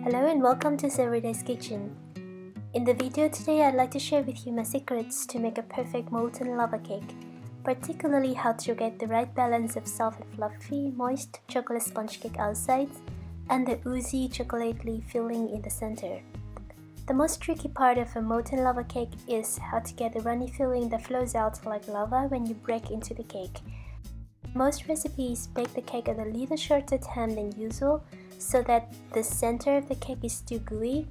Hello and welcome to Everyday's Kitchen. In the video today, I'd like to share with you my secrets to make a perfect molten lava cake, particularly how to get the right balance of soft and fluffy, moist chocolate sponge cake outside and the oozy chocolatey filling in the center. The most tricky part of a molten lava cake is how to get the runny filling that flows out like lava when you break into the cake. Most recipes bake the cake at a little shorter time than usual so that the center of the cake is still gooey.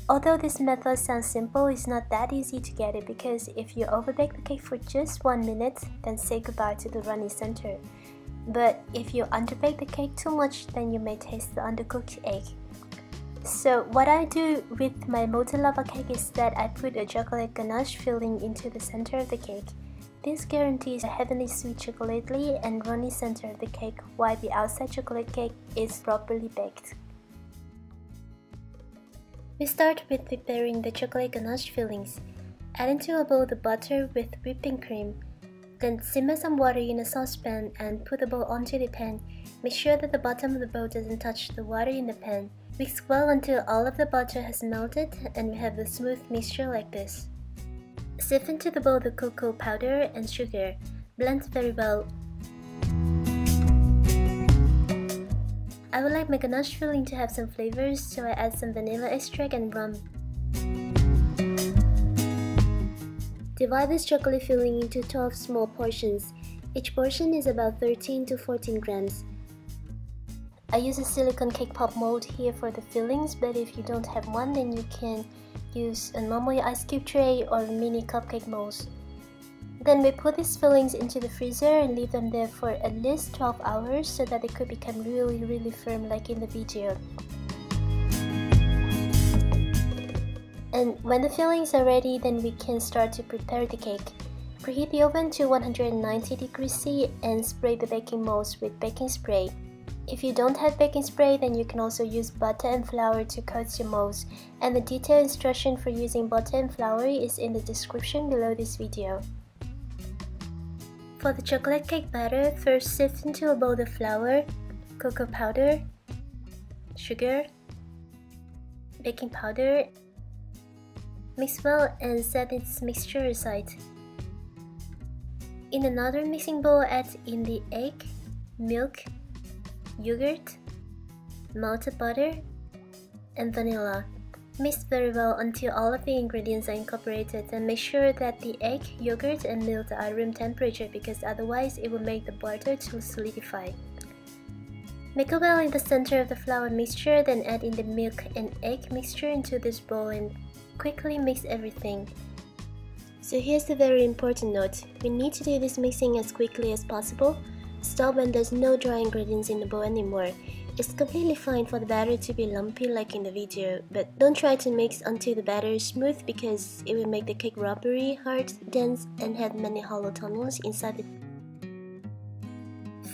Although this method sounds simple, it's not that easy to get it because if you overbake the cake for just 1 minute, then say goodbye to the runny center. But if you underbake the cake too much, then you may taste the undercooked egg. So what I do with my molten lava cake is that I put a chocolate ganache filling into the center of the cake. This guarantees a heavenly sweet chocolatey and runny center of the cake while the outside chocolate cake is properly baked. We start with preparing the chocolate ganache fillings. Add into a bowl the butter with whipping cream. Then simmer some water in a saucepan and put the bowl onto the pan. Make sure that the bottom of the bowl doesn't touch the water in the pan. Mix well until all of the butter has melted and we have a smooth mixture like this. Sift into the bowl the cocoa powder and sugar. Blend very well. I would like my ganache filling to have some flavors, so I add some vanilla extract and rum. Divide this chocolate filling into 12 small portions. Each portion is about 13 to 14 grams. I use a silicone cake pop mold here for the fillings, but if you don't have one, then you can use a normal ice cube tray or mini cupcake molds. Then we put these fillings into the freezer and leave them there for at least 12 hours so that they could become really firm like in the video. And when the fillings are ready, then we can start to prepare the cake. Preheat the oven to 190 degrees C and spray the baking molds with baking spray. If you don't have baking spray, then you can also use butter and flour to coat your molds, and the detailed instruction for using butter and flour is in the description below this video. For the chocolate cake batter, first sift into a bowl the flour, cocoa powder, sugar, baking powder. Mix well and set its mixture aside. In another mixing bowl, add in the egg, milk, yogurt, melted butter, and vanilla. Mix very well until all of the ingredients are incorporated and make sure that the egg, yogurt, and milk are room temperature because otherwise it will make the butter to solidify. Make a well in the center of the flour mixture, then add in the milk and egg mixture into this bowl and quickly mix everything. So here's the very important note. We need to do this mixing as quickly as possible. Stop when there's no dry ingredients in the bowl anymore. It's completely fine for the batter to be lumpy like in the video, but don't try to mix until the batter is smooth because it will make the cake rubbery, hard, dense, and have many hollow tunnels inside it.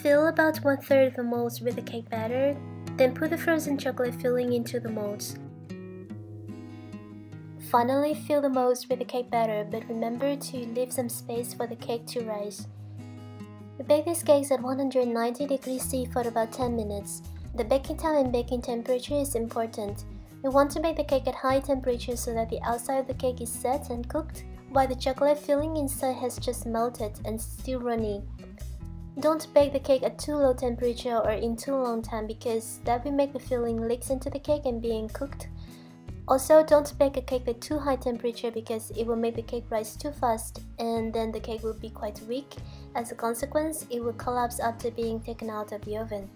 Fill about 1/3 of the molds with the cake batter, then put the frozen chocolate filling into the molds. Finally, fill the molds with the cake batter, but remember to leave some space for the cake to rise. We bake these cakes at 190 degrees C for about 10 minutes. The baking time and baking temperature is important. We want to bake the cake at high temperature so that the outside of the cake is set and cooked, while the chocolate filling inside has just melted and still runny. Don't bake the cake at too low temperature or in too long time because that will make the filling leaks into the cake and being cooked. Also, don't bake a cake at too high temperature because it will make the cake rise too fast and then the cake will be quite weak. As a consequence, it will collapse after being taken out of the oven.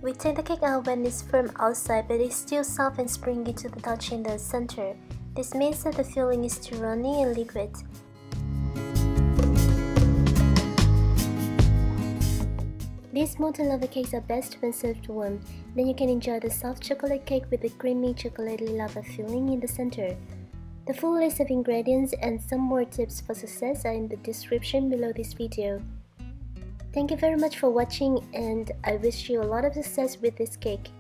We take the cake out when it's firm outside but it's still soft and springy to the touch in the center. This means that the filling is too runny and liquid. These molten lava cakes are best when served warm. Then you can enjoy the soft chocolate cake with the creamy chocolatey lava filling in the center. The full list of ingredients and some more tips for success are in the description below this video. Thank you very much for watching and I wish you a lot of success with this cake.